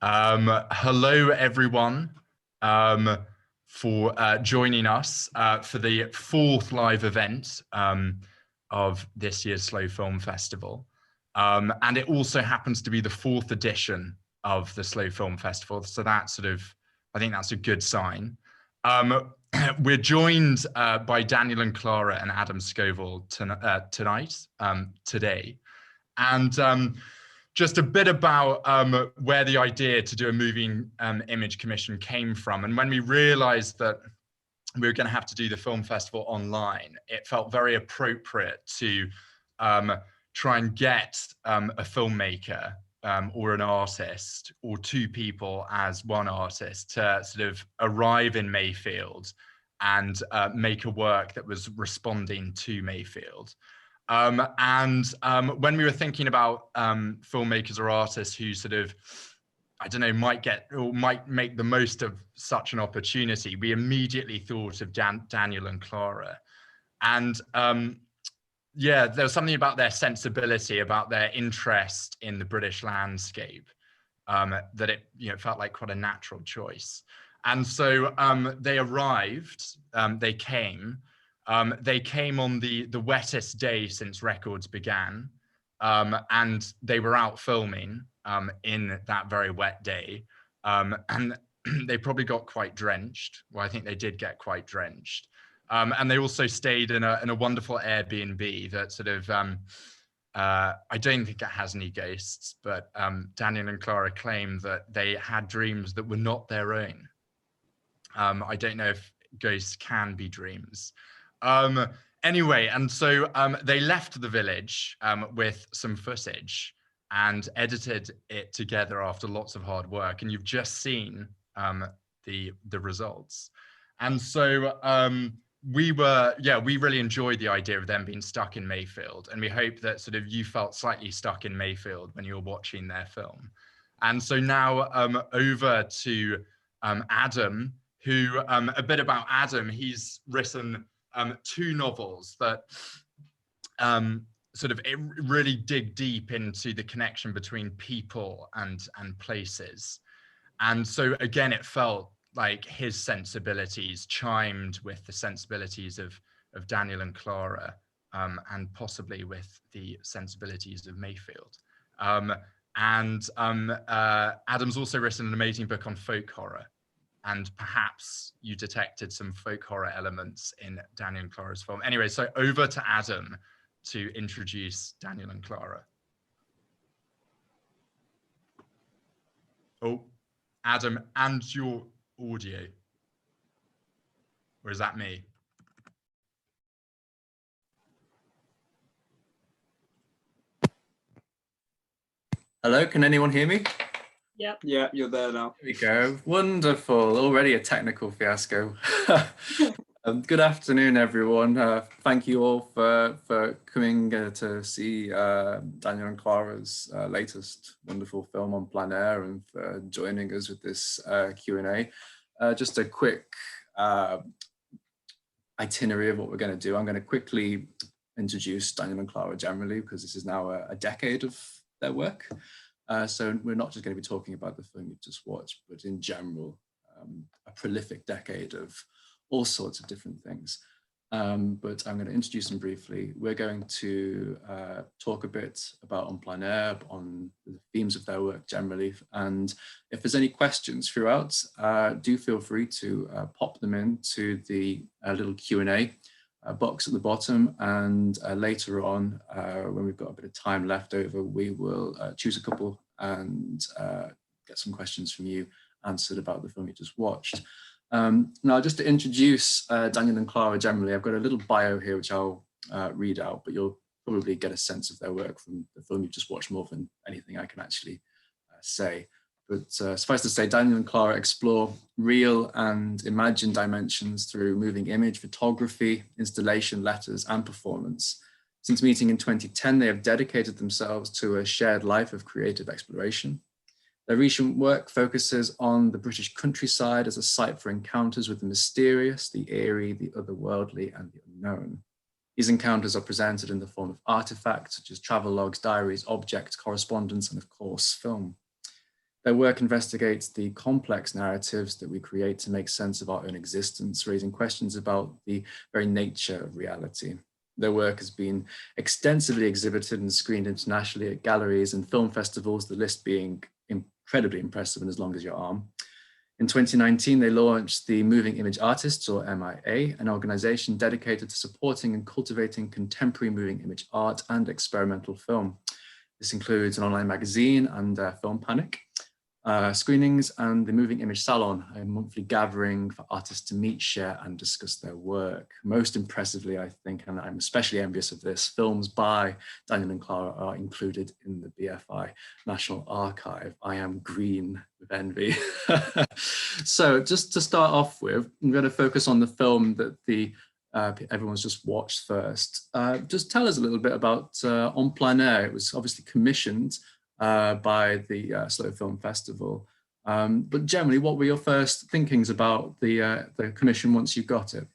Hello, everyone, for joining us for the fourth live event of this year's Slow Film Festival. And it also happens to be the fourth edition of the Slow Film Festival. So that I think that's a good sign. We're joined by Daniel and Clara and Adam Scovell today. And just a bit about where the idea to do a moving image commission came from. And when we realized that we were going to have to do the film festival online, it felt very appropriate to try and get a filmmaker or an artist or two people as one artist to sort of arrive in Mayfield and make a work that was responding to Mayfield. When we were thinking about filmmakers or artists who might make the most of such an opportunity, we immediately thought of Daniel and Clara. And there was something about their sensibility, about their interest in the British landscape, that it felt like quite a natural choice. And so they arrived, they came. They came on the wettest day since records began, and they were out filming in that very wet day, and they probably got quite drenched. Well, I think they did get quite drenched, and they also stayed in a wonderful Airbnb that I don't think it has any ghosts, but Daniel and Clara claim that they had dreams that were not their own. I don't know if ghosts can be dreams. Anyway, and so they left the village with some footage and edited it together after lots of hard work. And you've just seen the results. And so we really enjoyed the idea of them being stuck in Mayfield. And we hope that you felt slightly stuck in Mayfield when you were watching their film. And so now over to Adam, who a bit about Adam, he's written two novels that really dig deep into the connection between people and places. And so again, it felt like his sensibilities chimed with the sensibilities of Daniel and Clara, and possibly with the sensibilities of Mayfield. Adam's also written an amazing book on folk horror. And perhaps you detected some folk horror elements in Daniel and Clara's film. Anyway, so over to Adam to introduce Daniel and Clara. Oh, Adam, and your audio. Or is that me? Hello, can anyone hear me? Yep. Yeah, you're there now. There we go. Wonderful. Already a technical fiasco. Good afternoon, everyone. Thank you all for coming to see Daniel and Clara's latest wonderful film, En Plein Air, and for joining us with this Q&A. Just a quick itinerary of what we're going to do. I'm going to quickly introduce Daniel and Clara generally, because this is now a decade of their work. So we're not just going to be talking about the film you've just watched, but in general, a prolific decade of all sorts of different things. But I'm going to introduce them briefly. We're going to talk a bit about En Plein Air, on the themes of their work generally. And if there's any questions throughout, do feel free to pop them into the little Q&A box at the bottom, and later on, when we've got a bit of time left over, we will choose a couple and get some questions from you answered about the film you just watched. Now, just to introduce Daniel and Clara generally, I've got a little bio here which I'll read out, but you'll probably get a sense of their work from the film you've just watched more than anything I can actually say. But suffice to say, Daniel and Clara explore real and imagined dimensions through moving image, photography, installation, letters, and performance. Since meeting in 2010, they have dedicated themselves to a shared life of creative exploration. Their recent work focuses on the British countryside as a site for encounters with the mysterious, the eerie, the otherworldly, and the unknown. These encounters are presented in the form of artifacts such as travelogues, diaries, objects, correspondence, and of course, film. Their work investigates the complex narratives that we create to make sense of our own existence, raising questions about the very nature of reality. Their work has been extensively exhibited and screened internationally at galleries and film festivals, the list being incredibly impressive and as long as your arm. In 2019, they launched the Moving Image Artists, or MIA, an organization dedicated to supporting and cultivating contemporary moving image art and experimental film. This includes an online magazine and Film Panic, screenings, and the Moving Image Salon, a monthly gathering for artists to meet, share, and discuss their work. Most impressively, I think, and I'm especially envious of this, films by Daniel and Clara are included in the BFI National Archive. I am green with envy. So just to start off with, I'm going to focus on the film that everyone's just watched first. Just tell us a little bit about En Plein Air. It was obviously commissioned by the Slow Film Festival. But generally, what were your first thinkings about the commission once you got it?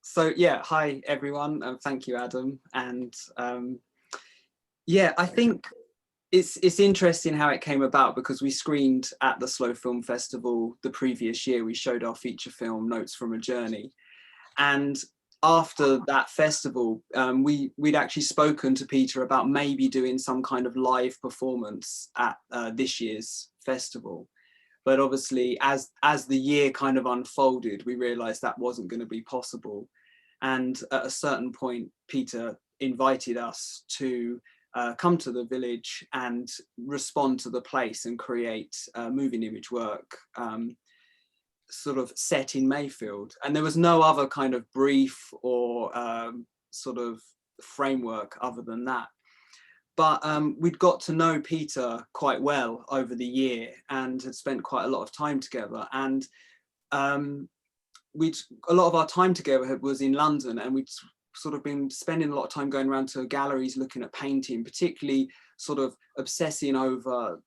So yeah, hi everyone, thank you, Adam. And yeah, I think it's interesting how it came about, because we screened at the Slow Film Festival the previous year. We showed our feature film, Notes from a Journey. And after that festival, we'd actually spoken to Peter about maybe doing some kind of live performance at this year's festival. But obviously, as the year kind of unfolded, we realized that wasn't going to be possible. And at a certain point, Peter invited us to come to the village and respond to the place and create moving image work sort of set in Mayfield. And there was no other kind of brief or sort of framework other than that. But we'd got to know Peter quite well over the year and had spent quite a lot of time together. And a lot of our time together was in London, and we'd sort of been spending a lot of time going around to galleries looking at painting, particularly sort of obsessing over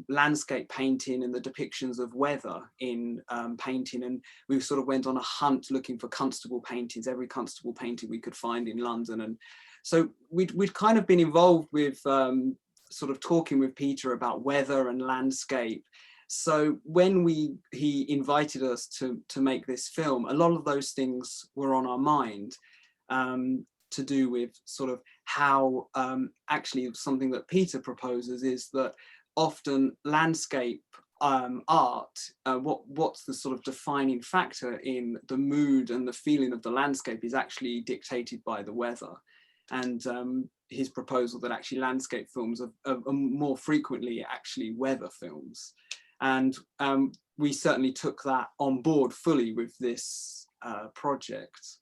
landscape painting and the depictions of weather in painting. And we sort of went on a hunt looking for Constable paintings, every Constable painting we could find in London. And so we'd kind of been involved with sort of talking with Peter about weather and landscape. So when he invited us to make this film, a lot of those things were on our mind. To do with sort of how actually something that Peter proposes is that often landscape art, what's the sort of defining factor in the mood and the feeling of the landscape is actually dictated by the weather. And his proposal that actually landscape films are more frequently actually weather films. And we certainly took that on board fully with this project.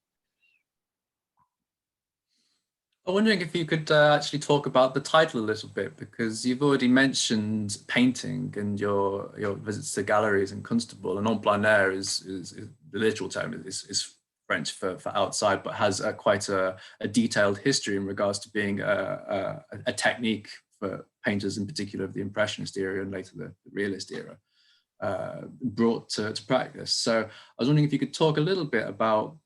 I'm wondering if you could actually talk about the title a little bit, because you've already mentioned painting and your visits to galleries in Constable, and En Plein Air is the literal term is French for outside, but has quite a detailed history in regards to being a technique for painters, in particular of the Impressionist era and later the Realist era, brought to practice. So I was wondering if you could talk a little bit about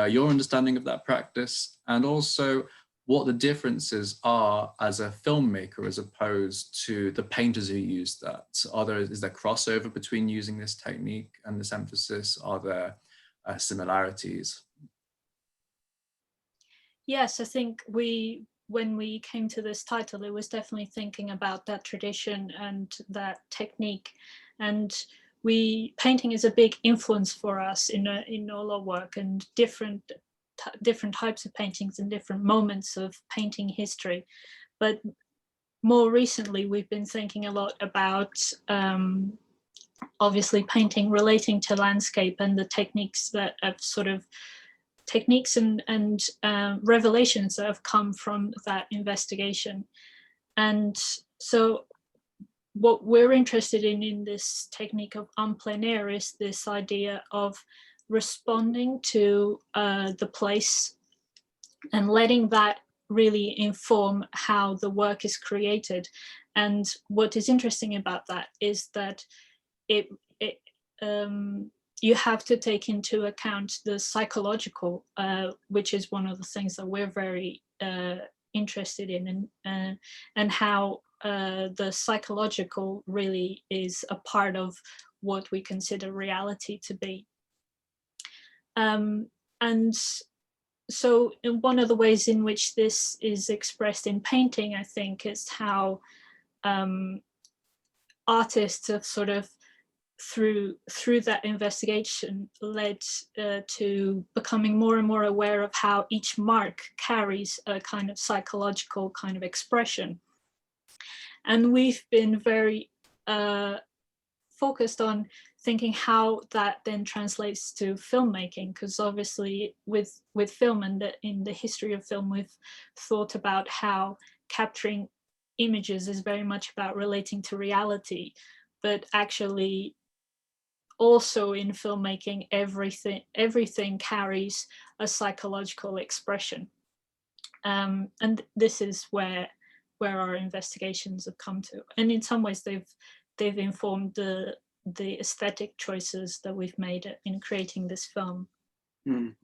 your understanding of that practice, and also what the differences are as a filmmaker as opposed to the painters who use that. Is there crossover between using this technique and this emphasis? Are there similarities? Yes, I think when we came to this title, it was definitely thinking about that tradition and that technique. And painting is a big influence for us in all our work, and different types of paintings and different moments of painting history. But more recently, we've been thinking a lot about obviously painting relating to landscape and the techniques that have sort of techniques and revelations that have come from that investigation. And so what we're interested in this technique of En Plein Air is this idea of responding to the place and letting that really inform how the work is created. And what is interesting about that is that you have to take into account the psychological, which is one of the things that we're very interested in, and how the psychological really is a part of what we consider reality to be. And so one of the ways in which this is expressed in painting, I think, is how artists have sort of, through that investigation, led to becoming more and more aware of how each mark carries a kind of psychological kind of expression. And we've been very focused on thinking how that then translates to filmmaking, because obviously with film and in the history of film, we've thought about how capturing images is very much about relating to reality, but actually also in filmmaking, everything carries a psychological expression. And this is where our investigations have come to. And in some ways they've informed the aesthetic choices that we've made in creating this film. And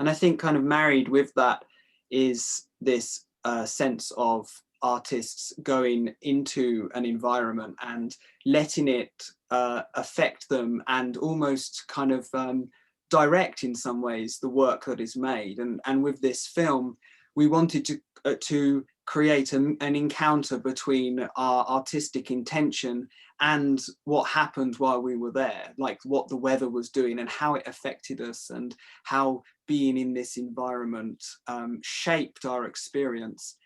I think kind of married with that is this sense of artists going into an environment and letting it affect them and almost kind of direct in some ways the work that is made. And with this film, we wanted to create an encounter between our artistic intention and what happened while we were there, like what the weather was doing and how it affected us, and how being in this environment shaped our experience.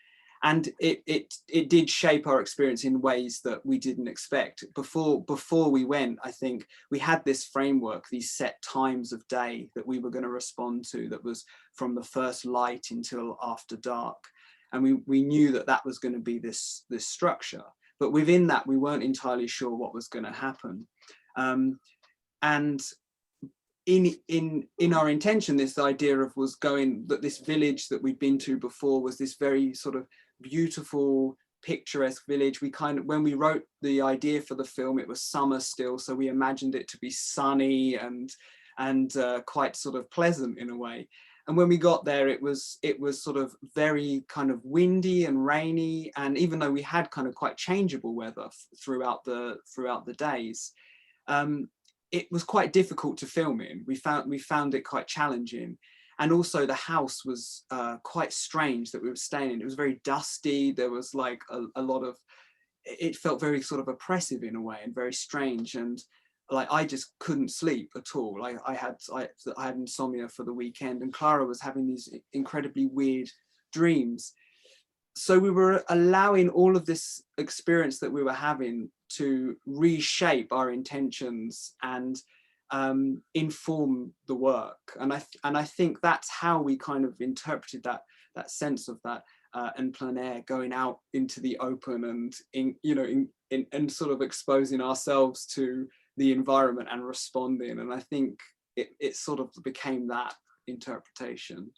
And it did shape our experience in ways that we didn't expect. Before we went, I think we had this framework, these set times of day that we were going to respond to, that was from the first light until after dark. And we knew that was going to be this structure. But within that, we weren't entirely sure what was going to happen. And in our intention, this idea of was going, that this village that we'd been to before was this very sort of beautiful, picturesque village. We kind of, when we wrote the idea for the film, it was summer still, so we imagined it to be sunny and quite sort of pleasant in a way. And when we got there, it was sort of very kind of windy and rainy. And even though we had kind of quite changeable weather throughout the days, it was quite difficult to film in. We found it quite challenging. And also the house was quite strange that we were staying in. It was very dusty. There was like a lot of, it felt very sort of oppressive in a way and very strange. And like, I just couldn't sleep at all. Like I had insomnia for the weekend, and Clara was having these incredibly weird dreams. So we were allowing all of this experience that we were having to reshape our intentions and inform the work. And I think that's how we kind of interpreted that sense of that En Plein Air, going out into the open and and sort of exposing ourselves to the environment and responding. And I think it sort of became that interpretation.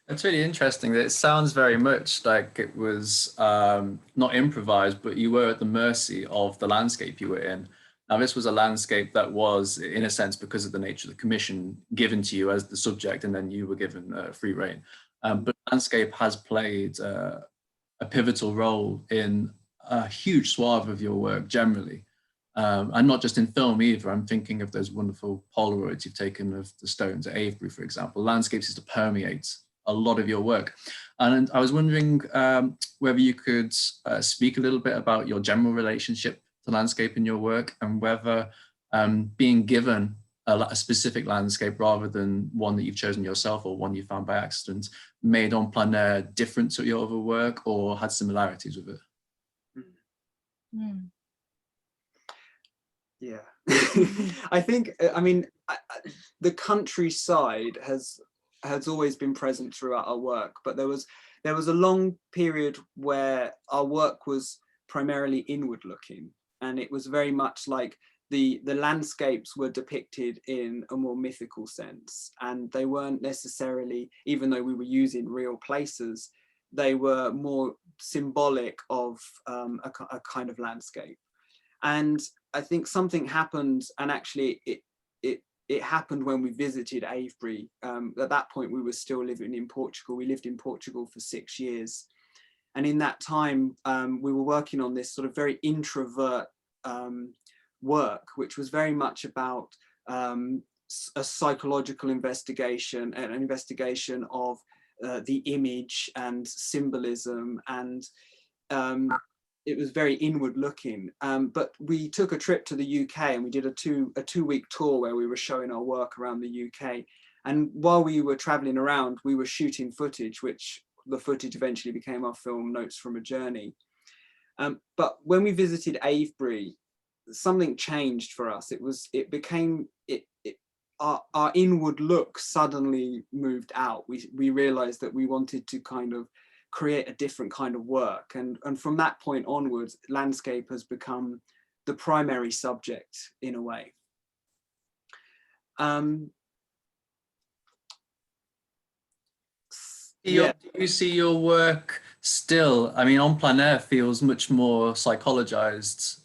It's really interesting that it sounds very much like it was not improvised, but you were at the mercy of the landscape you were in. Now, this was a landscape that was, in a sense, because of the nature of the commission, given to you as the subject, and then you were given free rein. But landscape has played a pivotal role in a huge swath of your work generally. And not just in film either. I'm thinking of those wonderful Polaroids you've taken of the stones at Avebury, for example. Landscapes used to permeate a lot of your work. And I was wondering whether you could speak a little bit about your general relationship to landscape in your work, and whether being given a specific landscape rather than one that you've chosen yourself or one you found by accident made En Plein Air different to your other work or had similarities with it? Mm. Yeah, I think, I mean, the countryside has always been present throughout our work, but there was a long period where our work was primarily inward looking, and it was very much like the landscapes were depicted in a more mythical sense, and they weren't necessarily, even though we were using real places, they were more symbolic of a kind of landscape. And I think something happened, and actually it happened when we visited Avebury. At that point, we were still living in Portugal. We lived in Portugal for 6 years. And in that time, we were working on this sort of very introvert work, which was very much about a psychological investigation, an investigation of the image and symbolism, and it was very inward looking. But we took a trip to the UK and we did a two-week tour where we were showing our work around the UK. And while we were traveling around, we were shooting footage, which the footage eventually became our film Notes from a Journey. But when we visited Avebury, something changed for us. Our inward look suddenly moved out. We realized that we wanted to kind of create a different kind of work. And from that point onwards, landscape has become the primary subject in a way. Do you see your work still? I mean, En Plein Air feels much more psychologized,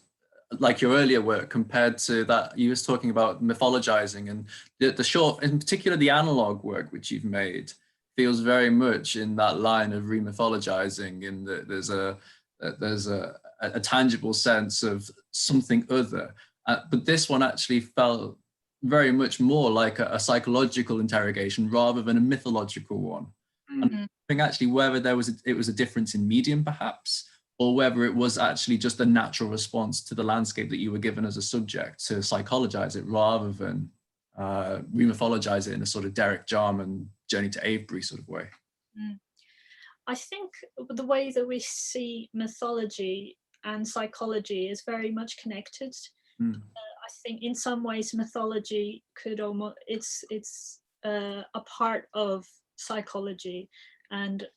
like your earlier work, compared to that you was talking about mythologizing, and the short, in particular, the analog work which you've made feels very much in that line of remythologizing, in that there's a tangible sense of something other. But this one actually felt very much more like a psychological interrogation rather than a mythological one. And I think actually whether it was a difference in medium perhaps, or whether it was actually just a natural response to the landscape that you were given as a subject to psychologize it rather than remythologize it in a sort of Derek Jarman Journey to Avebury sort of way. I think the way that we see mythology and psychology is very much connected. I think in some ways mythology could almost, it's a part of psychology, and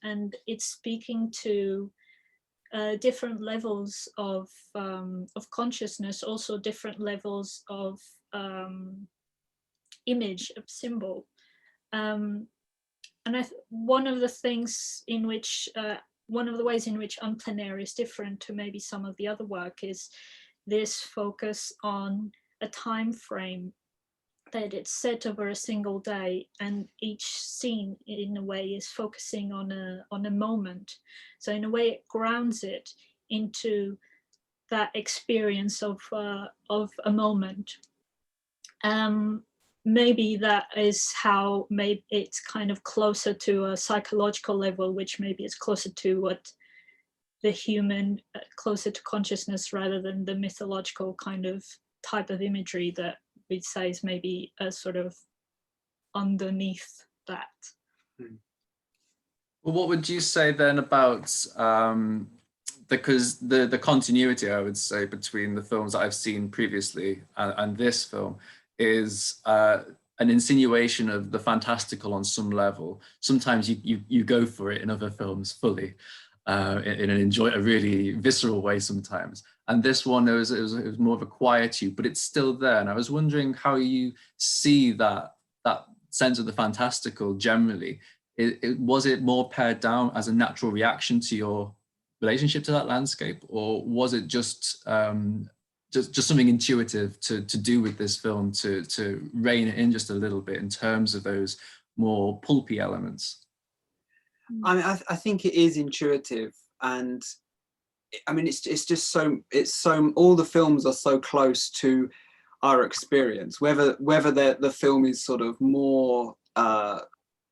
it's speaking to different levels of consciousness, also different levels of image, of symbol. And one of the ways in which En Plein Air is different to maybe some of the other work is this focus on a time frame, that it's set over a single day, and each scene in a way is focusing on a moment. So in a way it grounds it into that experience of a moment. Maybe that is how maybe it's kind of closer to a psychological level, which maybe is closer to what the human, closer to consciousness rather than the mythological kind of type of imagery that we'd say is maybe a sort of underneath that. Well, what would you say then about because the continuity, I would say, between the films that I've seen previously and this film is an insinuation of the fantastical on some level. Sometimes you go for it in other films fully, in a really visceral way sometimes. And this one, it was more of a quietude, but it's still there. And I was wondering how you see that sense of the fantastical generally. Was it more pared down as a natural reaction to your relationship to that landscape, or was it just something intuitive to do with this film, to rein it in just a little bit in terms of those more pulpy elements? I mean, I think it is intuitive, and I mean, it's just so all the films are so close to our experience, whether the film is sort of more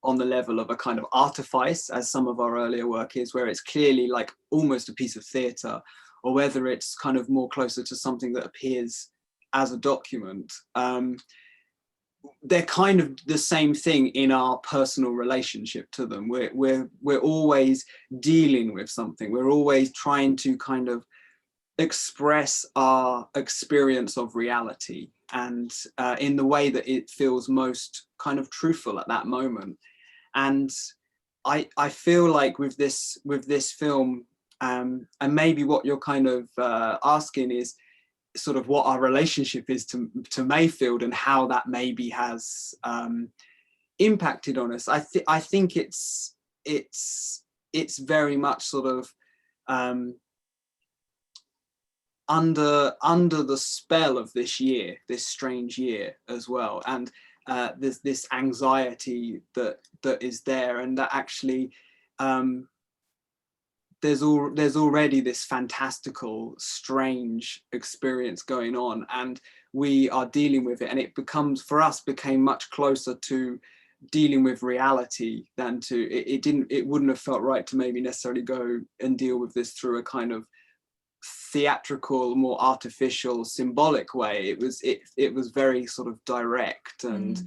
on the level of a kind of artifice, as some of our earlier work is, where it's clearly like almost a piece of theatre, or whether it's kind of more closer to something that appears as a document. They're kind of the same thing in our personal relationship to them. We're always dealing with something. We're always trying to kind of express our experience of reality, and in the way that it feels most kind of truthful at that moment. And I feel like with this film, and maybe what you're kind of asking is sort of what our relationship is to Mayfield, and how that maybe has impacted on us. I think it's very much sort of under the spell of this year, this strange year as well, and there's this anxiety that is there, and that actually there's already this fantastical, strange experience going on, and we are dealing with it, and it became much closer to dealing with reality than to it wouldn't have felt right to maybe necessarily go and deal with this through a kind of theatrical, more artificial, symbolic way. It was very sort of direct and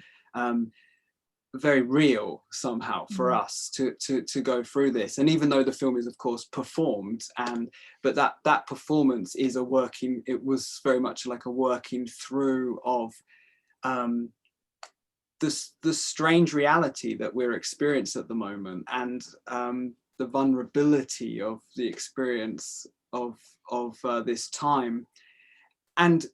very real somehow for us to go through this. And even though the film is of course performed, but that performance is it was very much like a working through of the strange reality that we're experiencing at the moment, and the vulnerability of the experience of this time. And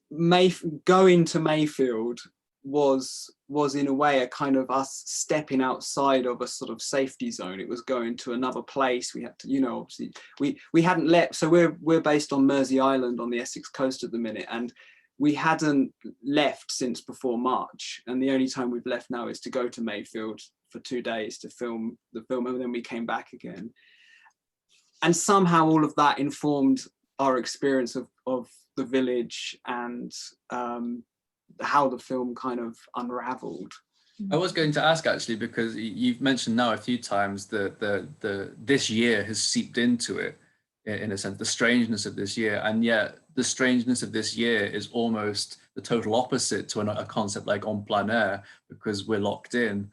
going to Mayfield was in a way a kind of us stepping outside of a sort of safety zone. It was going to another place. We had to, you know, obviously we hadn't left. So we're based on Mersey Island on the Essex coast at the minute, and we hadn't left since before March. And the only time we've left now is to go to Mayfield for 2 days to film the film, and then we came back again. And somehow all of that informed our experience of the village and how the film kind of unraveled. I was going to ask actually, because you've mentioned now a few times that this year has seeped into it, in a sense, the strangeness of this year, and yet the strangeness of this year is almost the total opposite to a concept like En Plein Air, because we're locked in.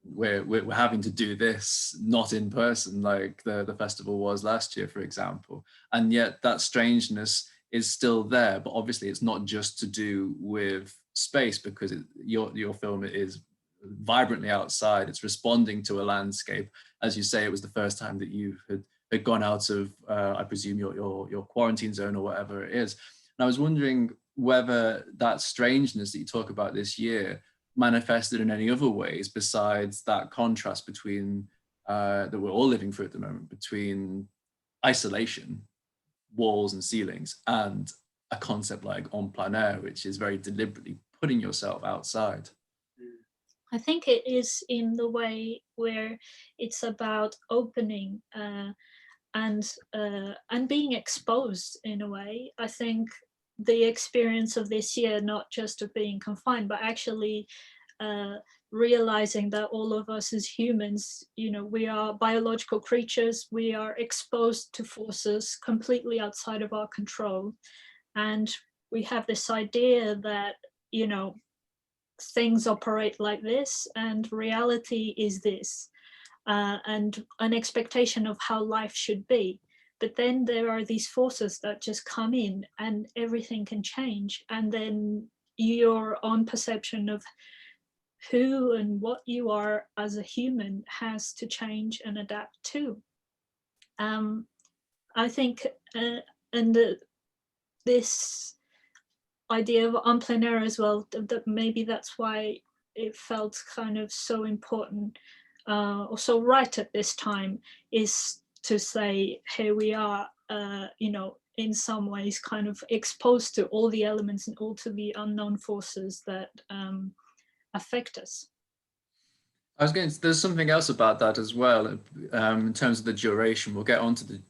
We're having to do this not in person like the festival was last year, for example, and yet that strangeness is still there. But obviously it's not just to do with space, because your film is vibrantly outside. It's responding to a landscape. As you say, it was the first time that you had gone out of I presume your quarantine zone or whatever it is. And I was wondering whether that strangeness that you talk about this year manifested in any other ways besides that contrast between that we're all living through at the moment, between isolation, walls and ceilings, and a concept like En Plein Air, which is very deliberately putting yourself outside. I think it is in the way where it's about opening and being exposed in a way. I think the experience of this year, not just of being confined, but actually realizing that all of us as humans, you know, we are biological creatures. We are exposed to forces completely outside of our control. And we have this idea that, you know, things operate like this and reality is this, and an expectation of how life should be. But then there are these forces that just come in and everything can change. And then your own perception of who and what you are as a human has to change and adapt too. I think, this idea of En Plein Air as well, that maybe that's why it felt kind of so important or so right at this time, is to say, here we are, you know, in some ways kind of exposed to all the elements and all to the unknown forces that affect us. There's something else about that as well, in terms of the duration. We'll get onto the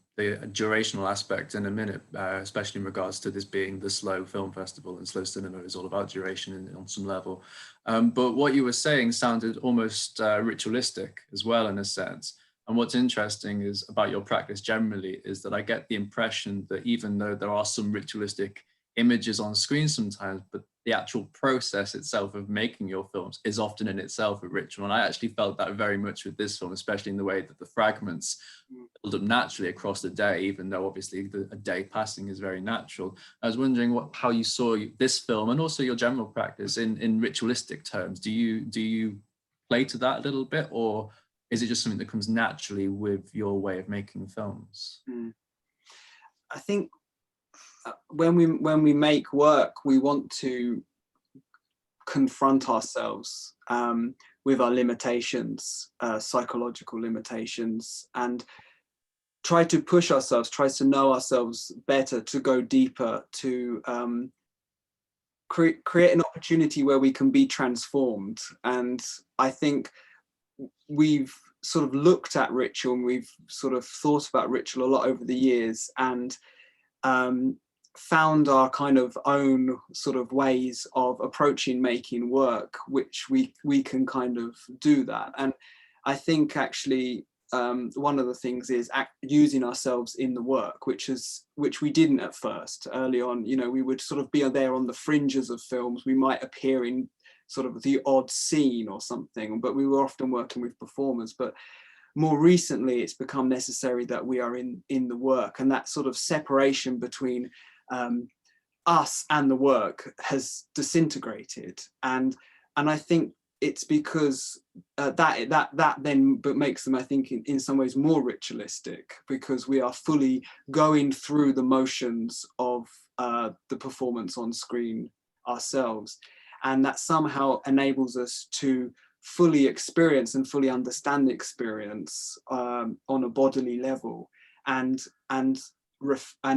durational aspect in a minute, especially in regards to this being the slow film festival, and slow cinema is all about duration on some level. But what you were saying sounded almost ritualistic as well, in a sense. And what's interesting is about your practice generally is that I get the impression that even though there are some ritualistic images on screen sometimes, but the actual process itself of making your films is often in itself a ritual. And I actually felt that very much with this film, especially in the way that the fragments build up naturally across the day, even though obviously a day passing is very natural. I was wondering how you saw this film and also your general practice in ritualistic terms. Do you play to that a little bit, or is it just something that comes naturally with your way of making films? I think when we make work, we want to confront ourselves with our limitations, psychological limitations, and try to push ourselves, try to know ourselves better, to go deeper, to create an opportunity where we can be transformed. And I think we've sort of looked at ritual, and we've sort of thought about ritual a lot over the years, and found our kind of own sort of ways of approaching making work, which we can kind of do that. And I think actually one of the things is using ourselves in the work, which we didn't at first. Early on, you know, we would sort of be there on the fringes of films. We might appear in sort of the odd scene or something, but we were often working with performers. But more recently, it's become necessary that we are in the work, and that sort of separation between us and the work has disintegrated. And I think it's because that then makes them, I think, in some ways more ritualistic, because we are fully going through the motions of the performance on screen ourselves, and that somehow enables us to fully experience and fully understand the experience on a bodily level, and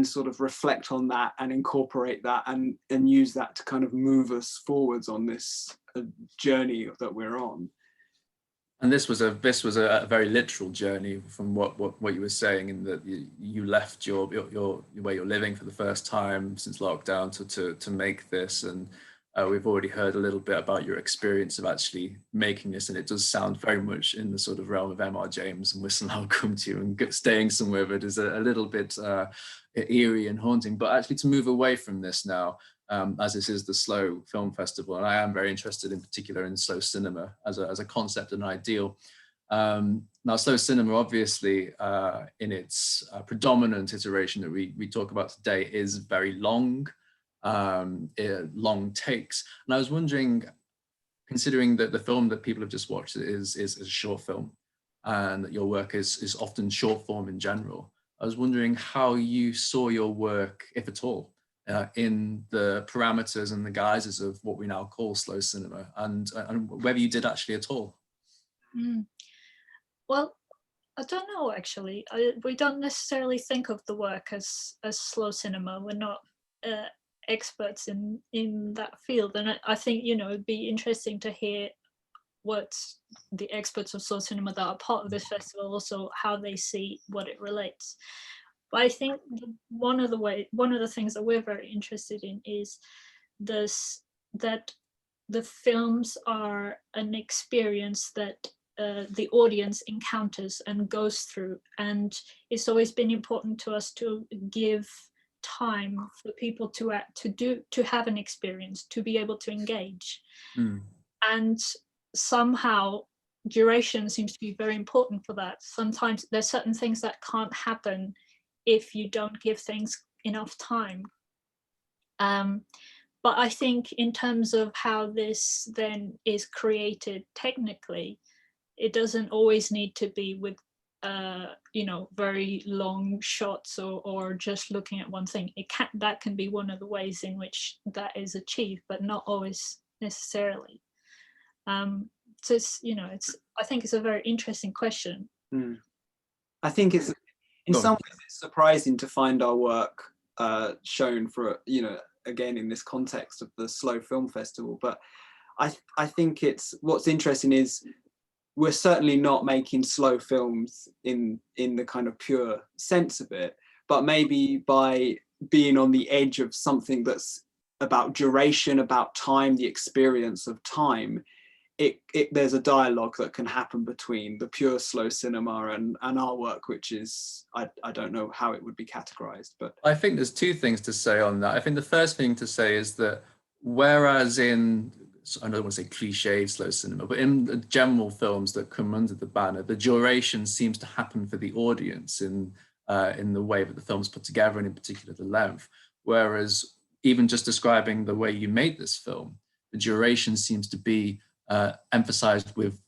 sort of reflect on that and incorporate that and use that to kind of move us forwards on this journey that we're on. And this was a very literal journey from what you were saying, in that you left your where you're living for the first time since lockdown to make this. And we've already heard a little bit about your experience of actually making this, and it does sound very much in the sort of realm of M.R. James and Whistle I'll Come to You, and staying somewhere that is a little bit eerie and haunting. But actually to move away from this now, as this is the Slow Film Festival, and I am very interested in particular in slow cinema as a concept and ideal. Now, slow cinema, obviously, in its predominant iteration that we talk about today, is very long. Long takes. And I was wondering, considering that the film that people have just watched is a short film, and that your work is often short form in general, I was wondering how you saw your work, if at all, in the parameters and the guises of what we now call slow cinema, and whether you did actually at all. Well, I don't know, actually. We don't necessarily think of the work as slow cinema. We're not experts in that field, and I think, you know, it'd be interesting to hear what the experts of slow cinema that are part of this festival, also how they see what it relates. But I think one of the things that we're very interested in is that the films are an experience that the audience encounters and goes through, and it's always been important to us to give time for people to have an experience, to be able to engage. And somehow duration seems to be very important for that. Sometimes there's certain things that can't happen if you don't give things enough time. But I think in terms of how this then is created technically, it doesn't always need to be with you know, very long shots or just looking at one thing. That can be one of the ways in which that is achieved, but not always necessarily. So it's, you know, I think it's a very interesting question. I think it's, in some ways, it's surprising to find our work shown for, you know, again in this context of the Slow Film Festival. But I think it's, what's interesting is we're certainly not making slow films in the kind of pure sense of it, but maybe by being on the edge of something that's about duration, about time, the experience of time, there's a dialogue that can happen between the pure slow cinema and our work, which is, I don't know how it would be categorized. But I think there's two things to say on that. I think the first thing to say is that whereas in, I don't want to say cliched slow cinema, but in the general films that come under the banner, the duration seems to happen for the audience in the way that the film's put together, and in particular the length. Whereas even just describing the way you made this film, the duration seems to be emphasized with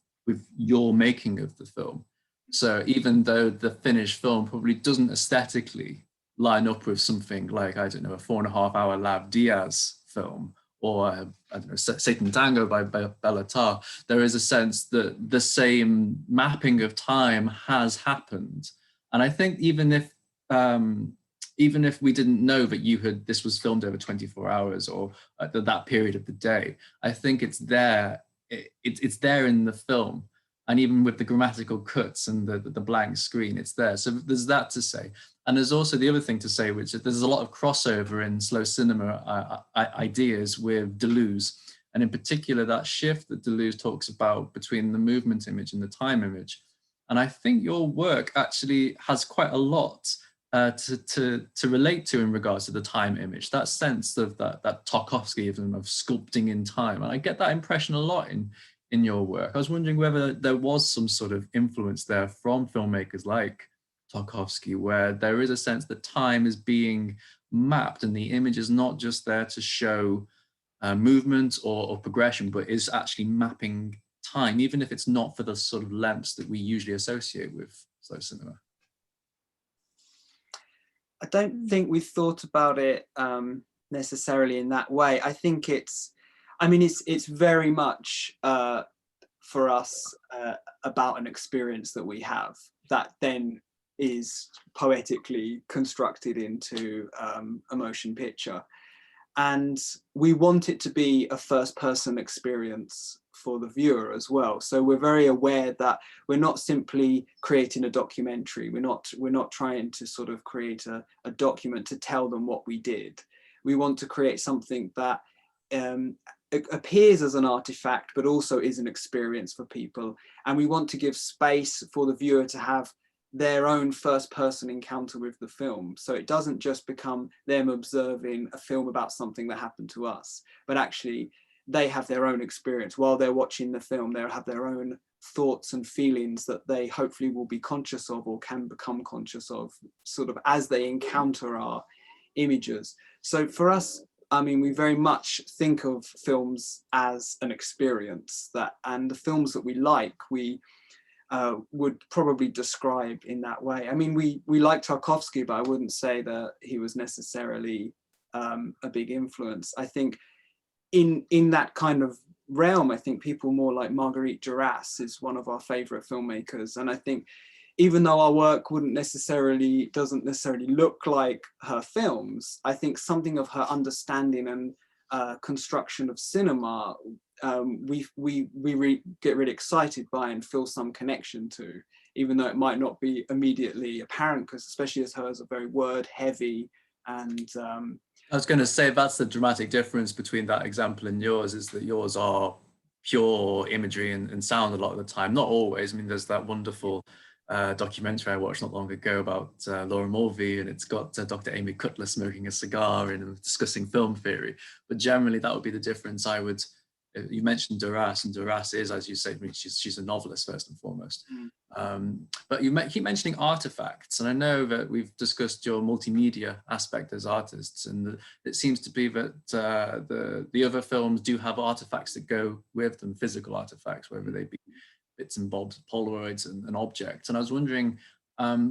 your making of the film. So even though the finished film probably doesn't aesthetically line up with something like, I don't know, a 4.5-hour Lav Diaz film, or I don't know, Satan Tango by Bela Tarr, there is a sense that the same mapping of time has happened. And I think even if we didn't know that this was filmed over 24 hours or that period of the day, I think it's there. It's there in the film. And even with the grammatical cuts and the blank screen, it's there. So there's that to say. And there's also the other thing to say, which is there's a lot of crossover in slow cinema ideas with Deleuze. And in particular, that shift that Deleuze talks about between the movement image and the time image. And I think your work actually has quite a lot to relate to in regards to the time image, that sense of that Tarkovskyism of sculpting in time. And I get that impression a lot in your work. I was wondering whether there was some sort of influence there from filmmakers like Tarkovsky, where there is a sense that time is being mapped and the image is not just there to show movement or progression, but is actually mapping time, even if it's not for the sort of lengths that we usually associate with slow cinema. I don't think we've thought about it necessarily in that way. I think it's very much for us about an experience that we have that then is poetically constructed into a motion picture. And we want it to be a first person experience for the viewer as well. So we're very aware that we're not simply creating a documentary. We're not trying to sort of create a document to tell them what we did. We want to create something that appears as an artifact, but also is an experience for people. And we want to give space for the viewer to have their own first person encounter with the film. So it doesn't just become them observing a film about something that happened to us, but actually they have their own experience while they're watching the film. They'll have their own thoughts and feelings that they hopefully will be conscious of or can become conscious of sort of as they encounter our images. So for us, I mean, we very much think of films as an experience, and the films that we like, we would probably describe in that way. I mean, we like Tarkovsky, but I wouldn't say that he was necessarily a big influence. I think in that kind of realm, I think people more like Marguerite Duras is one of our favorite filmmakers. And I think even though our work doesn't necessarily look like her films, I think something of her understanding and construction of cinema, we get really excited by and feel some connection to, even though it might not be immediately apparent, because especially as hers are very word heavy. And I was going to say that's the dramatic difference between that example and yours, is that yours are pure imagery and sound a lot of the time. Not always. I mean, there's that wonderful documentary I watched not long ago about Laura Mulvey, and it's got Dr. Amy Cutler smoking a cigar and discussing film theory. But generally, that would be the difference. You mentioned Duras, and Duras is, as you say, I mean, she's a novelist first and foremost. But you keep mentioning artifacts, and I know that we've discussed your multimedia aspect as artists, and it seems to be that the other films do have artifacts that go with them, physical artifacts, whether they be bits and bobs, Polaroids and objects. And I was wondering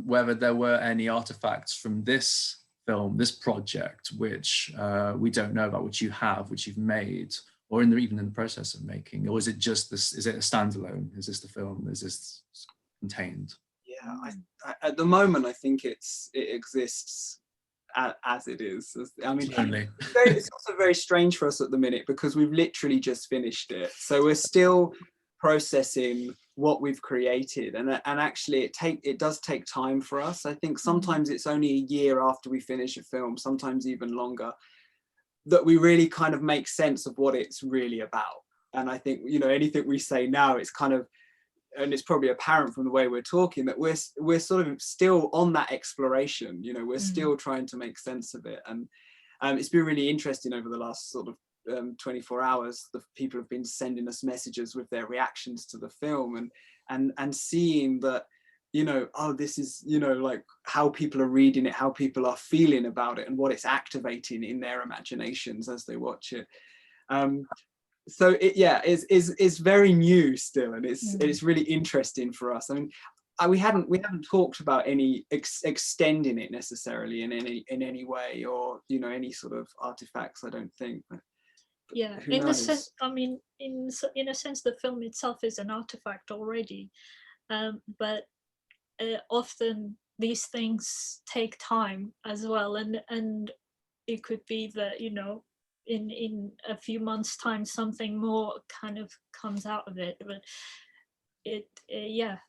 whether there were any artifacts from this film, this project, which we don't know about, which you've made, or even in the process of making, or is it just this? Is it a standalone? Is this the film? Is this contained? Yeah, at the moment, I think it exists as it is. I mean, it's also very strange for us at the minute because we've literally just finished it, so we're still processing what we've created, and actually it does take time for us. I think sometimes it's only a year after we finish a film, sometimes even longer, that we really kind of make sense of what it's really about. And I think, anything we say now, it's kind of, and it's probably apparent from the way we're talking, that we're sort of still on that exploration. We're still trying to make sense of it. And it's been really interesting over the last sort of 24 hours. The people have been sending us messages with their reactions to the film, and seeing that, this is, like how people are reading it, how people are feeling about it, and what it's activating in their imaginations as they watch it. So it's very new still, and it's really interesting for us. I mean, we haven't talked about any extending it necessarily in any way, or any sort of artifacts, I don't think. But yeah, in a sense, I mean, in a sense, the film itself is an artifact already, but often these things take time as well, and it could be that in a few months' time something more kind of comes out of it. But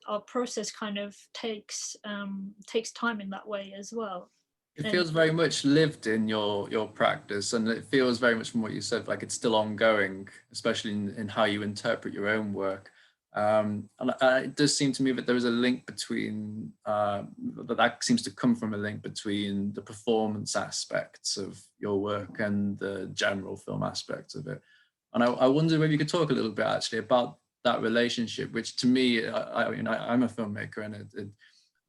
our process kind of takes time in that way as well. It feels very much lived in your practice, and it feels very much from what you said like it's still ongoing, especially in how you interpret your own work. And it does seem to me that there is a link between that seems to come from a link between the performance aspects of your work and the general film aspect of it. And I wonder whether you could talk a little bit actually about that relationship, which to me, I'm a filmmaker, and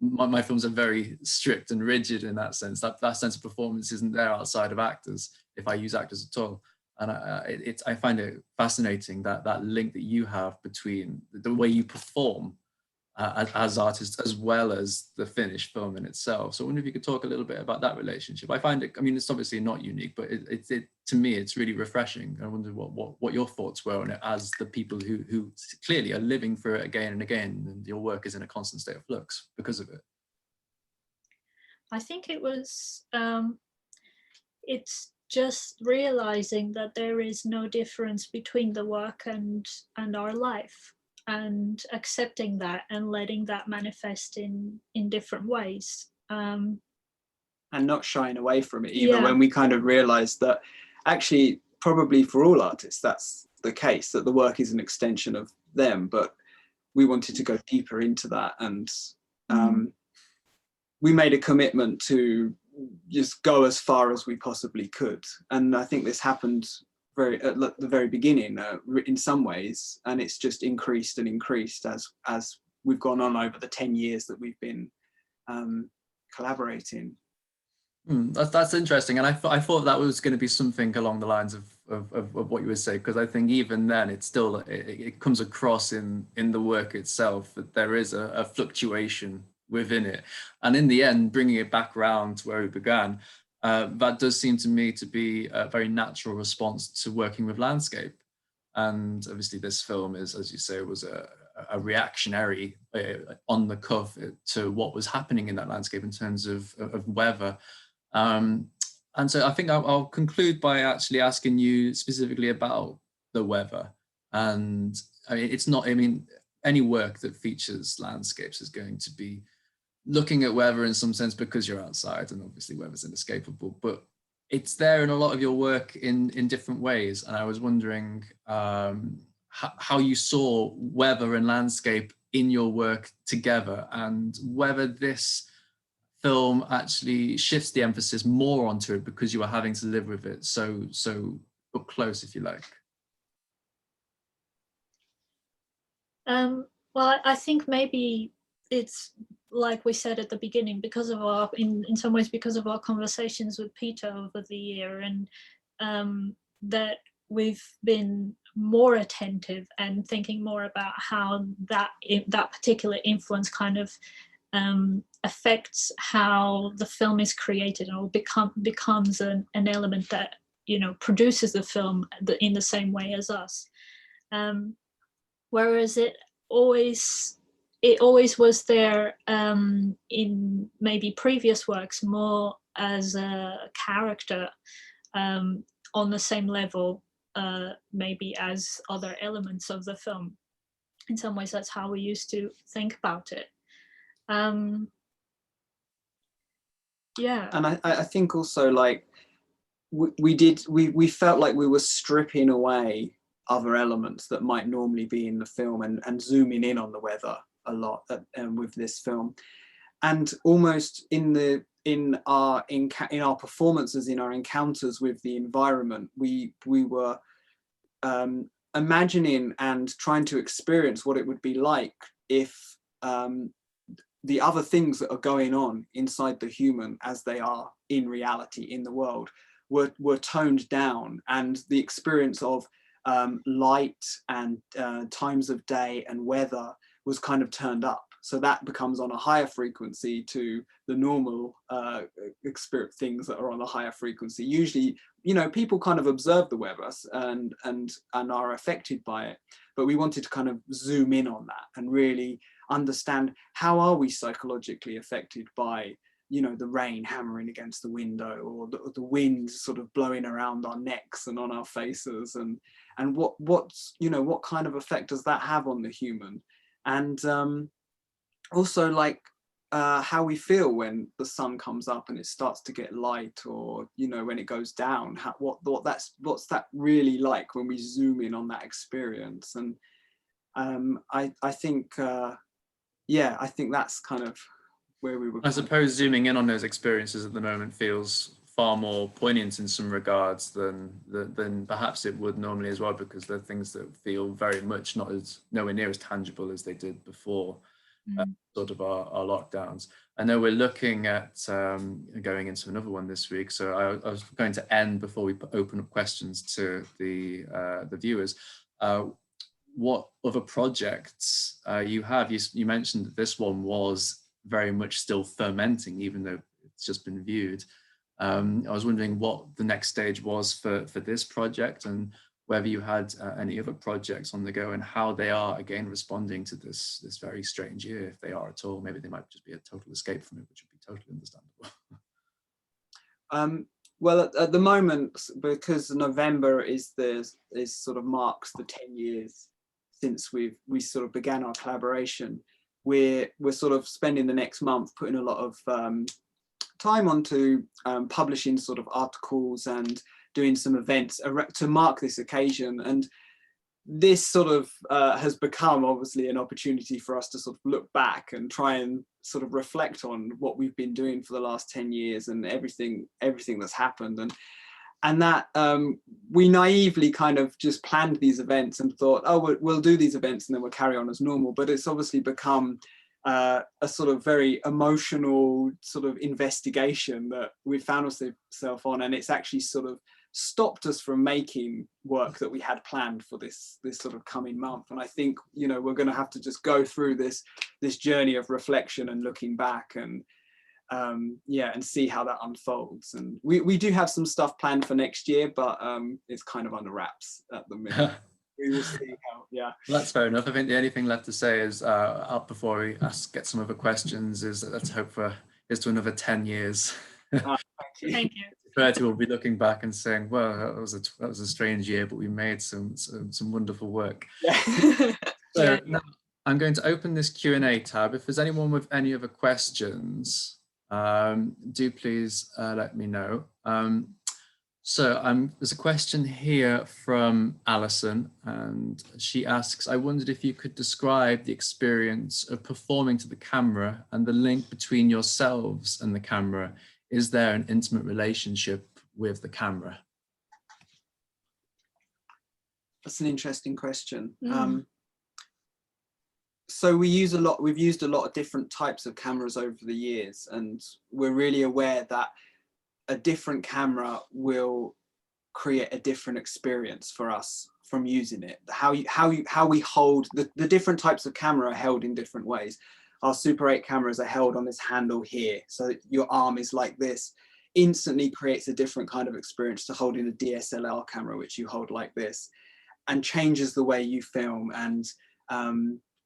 my films are very strict and rigid in that sense. That sense of performance isn't there outside of actors, if I use actors at all. And I find it fascinating that link that you have between the way you perform as artists as well as the finished film in itself. So I wonder if you could talk a little bit about that relationship. I find it, I mean, it's obviously not unique, but it to me, it's really refreshing. I wonder what your thoughts were on it as the people who clearly are living for it again and again, and your work is in a constant state of flux because of it. I think it was, it's just realizing that there is no difference between the work and our life, and accepting that and letting that manifest in different ways. And not shying away from it either, when we kind of realized that actually probably for all artists that's the case, that the work is an extension of them, but we wanted to go deeper into that, and we made a commitment to just go as far as we possibly could. And I think this happened at the very beginning in some ways, and it's just increased and increased as we've gone on over the 10 years that we've been collaborating. That's interesting, and I thought that was going to be something along the lines of what you would say, because I think even then it's still it comes across in the work itself that there is a fluctuation within it, and in the end bringing it back around to where we began, that does seem to me to be a very natural response to working with landscape. And obviously this film is, as you say, was a reactionary on the cover to what was happening in that landscape in terms of weather. And so I think I'll conclude by actually asking you specifically about the weather. And I mean, it's not, I mean, any work that features landscapes is going to be looking at weather in some sense because you're outside, and obviously weather's inescapable, but it's there in a lot of your work in different ways. And I was wondering how you saw weather and landscape in your work together, and whether this film actually shifts the emphasis more onto it because you are having to live with it so up close, if you like. Well, I think maybe it's like we said at the beginning, because of our, in some ways, because of our conversations with Peter over the year, and that we've been more attentive and thinking more about how that particular influence kind of affects how the film is created, or becomes an element that, you know, produces the film in the same way as us. Whereas it always was there in maybe previous works more as a character on the same level maybe as other elements of the film. In some ways that's how we used to think about it. Yeah. And I think also, like, we felt like we were stripping away other elements that might normally be in the film, and zooming in on the weather a lot with this film, and almost in our performances, in our encounters with the environment, we were imagining and trying to experience what it would be like if the other things that are going on inside the human, as they are in reality in the world, were toned down, and the experience of light and times of day and weather was kind of turned up. So that becomes on a higher frequency to the normal things that are on a higher frequency. Usually, you know, people kind of observe the weather and are affected by it, but we wanted to kind of zoom in on that and really understand how are we psychologically affected by, you know, the rain hammering against the window, or the wind sort of blowing around our necks and on our faces, and what's, you know, what kind of effect does that have on the human? and also like how we feel when the sun comes up and it starts to get light, or you know, when it goes down, what's that really like when we zoom in on that experience. And I think yeah, I think that's kind of where we were. I suppose zooming in on those experiences at the moment feels far more poignant in some regards than perhaps it would normally as well, because they're things that feel very much nowhere near as tangible as they did before sort of our lockdowns. I know we're looking at going into another one this week, so I was going to end before we open up questions to the viewers. What other projects you have? You mentioned that this one was very much still fermenting, even though it's just been viewed. I was wondering what the next stage was for this project, and whether you had any other projects on the go, and how they are again responding to this very strange year, if they are at all. Maybe they might just be a total escape from it, which would be totally understandable. Well, at the moment, because November is sort of marks the 10 years since we sort of began our collaboration, we're sort of spending the next month putting a lot of time onto publishing sort of articles and doing some events to mark this occasion. And this sort of has become obviously an opportunity for us to sort of look back and try and sort of reflect on what we've been doing for the last 10 years and everything that's happened. And that we naively kind of just planned these events and thought, oh, we'll do these events and then we'll carry on as normal. But it's obviously become a sort of very emotional sort of investigation that we found ourselves on, and it's actually sort of stopped us from making work that we had planned for this sort of coming month. And I think, you know, we're going to have to just go through this journey of reflection and looking back, and yeah, and see how that unfolds. And we do have some stuff planned for next year, but it's kind of under wraps at the minute. We will see how, yeah. Well, that's fair enough. I think the only thing left to say is, up before we get some other questions, is let's hope here's to another 10 years. Thank you. Thank you. 30 will be looking back and saying, well, that was a strange year, but we made some wonderful work. Yeah. So now I'm going to open this Q&A tab. If there's anyone with any other questions, do please let me know. So there's a question here from Alison, and she asks, I wondered if you could describe the experience of performing to the camera and the link between yourselves and the camera. Is there an intimate relationship with the camera? That's an interesting question. So we've used a lot of different types of cameras over the years, and we're really aware that a different camera will create a different experience for us from using it. How we hold the different types of camera are held in different ways. Our Super 8 cameras are held on this handle here, so that your arm is like this. Instantly creates a different kind of experience to holding a DSLR camera, which you hold like this, and changes the way you film.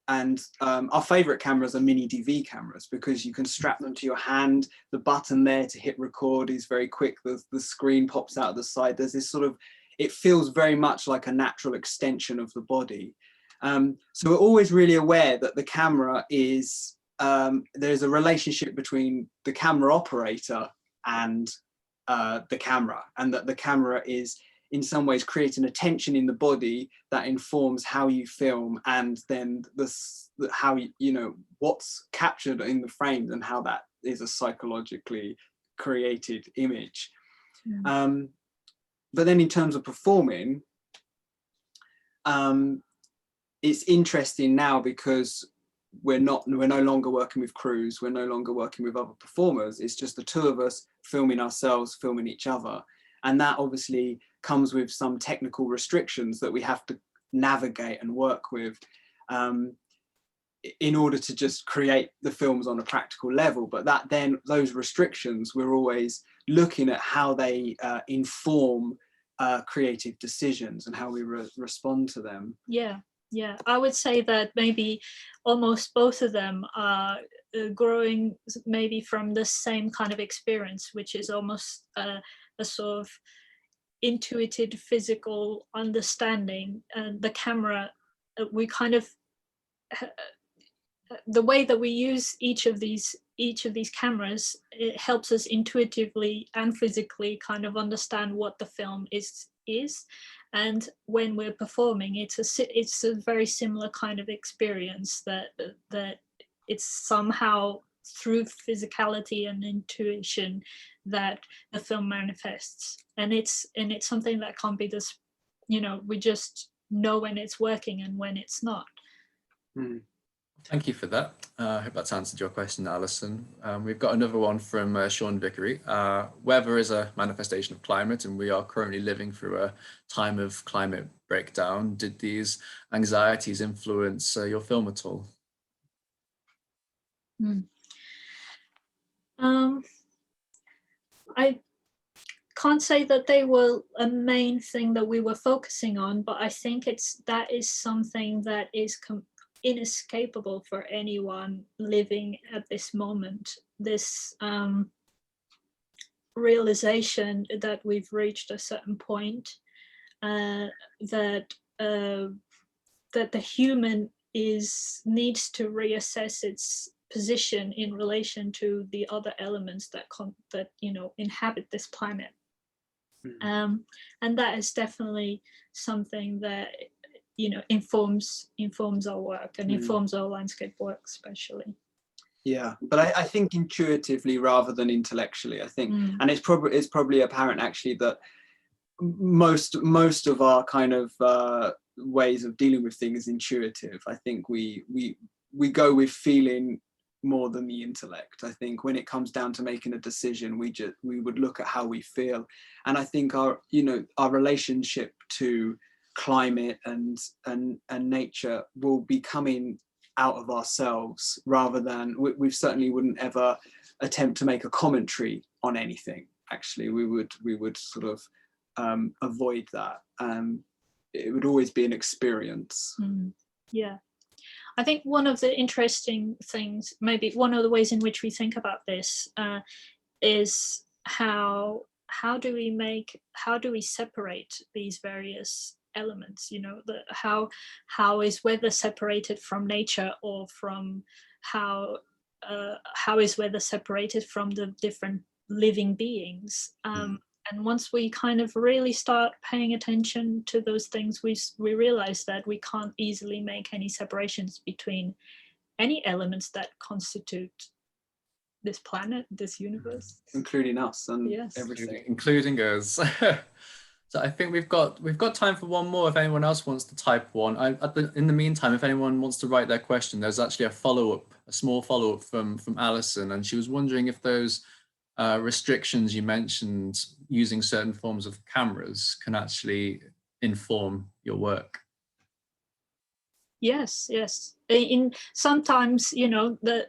And our favorite cameras are mini DV cameras, because you can strap them to your hand. The button there to hit record is very quick. The screen pops out of the side. There's this sort of, it feels very much like a natural extension of the body. So we're always really aware that the camera is, there's a relationship between the camera operator and the camera, and that the camera is in some ways creating a tension in the body that informs how you film, and then how you know what's captured in the frames and how that is a psychologically created image. But then in terms of performing, it's interesting now because we're no longer working with crews, we're no longer working with other performers. It's just the two of us filming ourselves, filming each other, and that obviously comes with some technical restrictions that we have to navigate and work with in order to just create the films on a practical level. But those restrictions, we're always looking at how they inform creative decisions and how we respond to them. Yeah, I would say that maybe almost both of them are growing maybe from the same kind of experience, which is almost a sort of intuitive physical understanding. And the camera, we kind of the way that we use each of these cameras, it helps us intuitively and physically kind of understand what the film is. And when we're performing, it's a very similar kind of experience, that it's somehow through physicality and intuition that the film manifests, and it's something that can't be this, we just know when it's working and when it's not. Thank you for that. I hope that's answered your question, Alison. We've got another one from Sean Vickery. Weather is a manifestation of climate, and we are currently living through a time of climate breakdown. Did these anxieties influence your film at all? I can't say that they were a main thing that we were focusing on, but I think that is something that is inescapable for anyone living at this moment. This realization that we've reached a certain point, that the human needs to reassess its position in relation to the other elements that inhabit this planet. And that is definitely something that informs our work and informs our landscape work especially. Yeah, but I think intuitively rather than intellectually, I think, and it's probably apparent actually that most of our kind of ways of dealing with things is intuitive. I think we go with feeling more than the intellect. I think when it comes down to making a decision, we would look at how we feel, and I think our relationship to climate and nature will be coming out of ourselves, rather than we certainly wouldn't ever attempt to make a commentary on anything. Actually, we would sort of avoid that. It would always be an experience. Yeah. I think one of the interesting things, maybe one of the ways in which we think about this, is how do we separate these various elements? How is weather separated from nature, or from how is weather separated from the different living beings? And once we kind of really start paying attention to those things, we realize that we can't easily make any separations between any elements that constitute this planet, this universe, including us and yes, everything, including us. So I think we've got time for one more. If anyone else wants to type one, in the meantime, if anyone wants to write their question, there's actually a small follow-up from Alison, and she was wondering if those restrictions you mentioned using certain forms of cameras can actually inform your work. Yes. In sometimes, that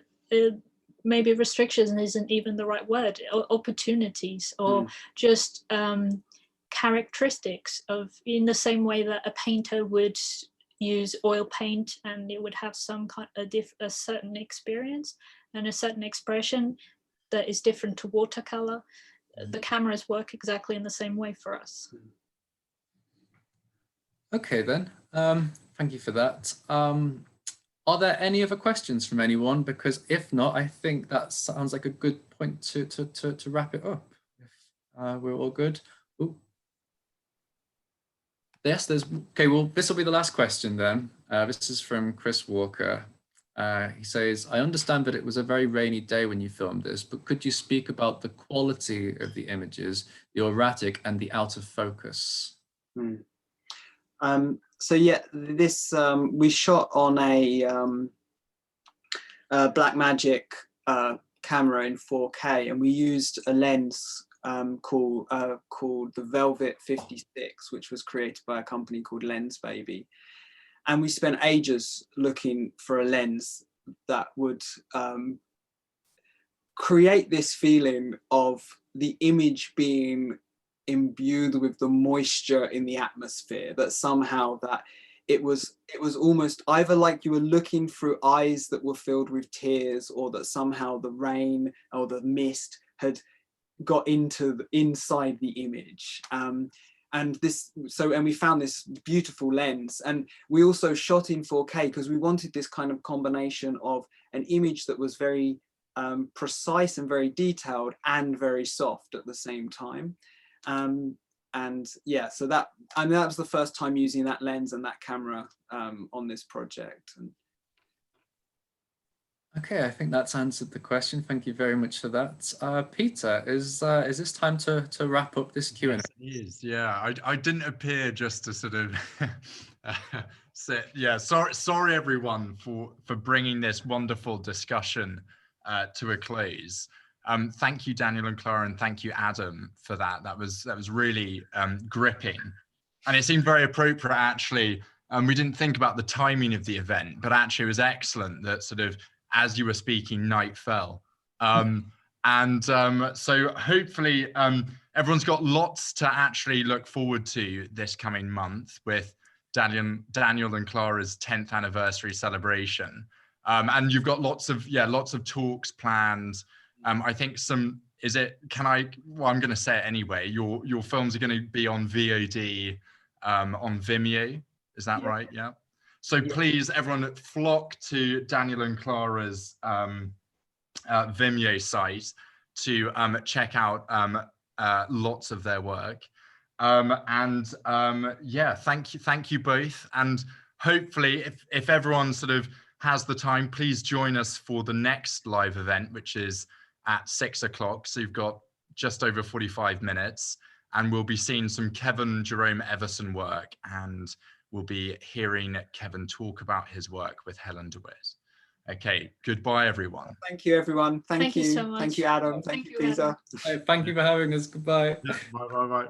maybe restrictions isn't even the right word, or opportunities, or just characteristics of, in the same way that a painter would use oil paint and it would have some kind of a certain experience and a certain expression that is different to watercolor. The cameras work exactly in the same way for us. Okay then, thank you for that. Are there any other questions from anyone? Because if not, I think that sounds like a good point to wrap it up. If we're all good. Ooh. Yes, okay, well, this will be the last question then. This is from Chris Walker. He says, I understand that it was a very rainy day when you filmed this, but could you speak about the quality of the images, the erratic and the out of focus? So yeah, this we shot on a Blackmagic camera in 4K, and we used a lens called the Velvet 56, which was created by a company called Lens Baby. And we spent ages looking for a lens that would create this feeling of the image being imbued with the moisture in the atmosphere, that somehow that it was almost either like you were looking through eyes that were filled with tears, or that somehow the rain or the mist had got inside the image. and we found this beautiful lens, and we also shot in 4K because we wanted this kind of combination of an image that was very precise and very detailed and very soft at the same time. And yeah, so that was the first time using that lens and that camera on this project. Okay, I think that's answered the question. Thank you very much for that. Peter, is this time to wrap up this Q&A? Yes, it is. Yeah, I didn't appear just to sort of say, yeah, sorry everyone for bringing this wonderful discussion to a close. Thank you, Daniel and Clara, and thank you, Adam, for that. That was really gripping, and it seemed very appropriate actually. We didn't think about the timing of the event, but actually it was excellent that sort of as you were speaking, night fell. So hopefully everyone's got lots to actually look forward to this coming month with Daniel and Clara's 10th anniversary celebration. And you've got lots of talks planned. I think I'm going to say it anyway. Your films are going to be on VOD on Vimeo. Is that right? Yeah. So please, everyone, flock to Daniel and Clara's Vimeo site to check out lots of their work. Yeah, thank you both. And hopefully, if everyone sort of has the time, please join us for the next live event, which is at 6 o'clock. So you've got just over 45 minutes, and we'll be seeing some Kevin Jerome Everson work, and we'll be hearing Kevin talk about his work with Helen DeWitt. Okay, goodbye, everyone. Thank you, everyone. Thank you so much. Thank you, Adam. Thank you, Peter. Thank you for having us. Goodbye. Yeah, bye.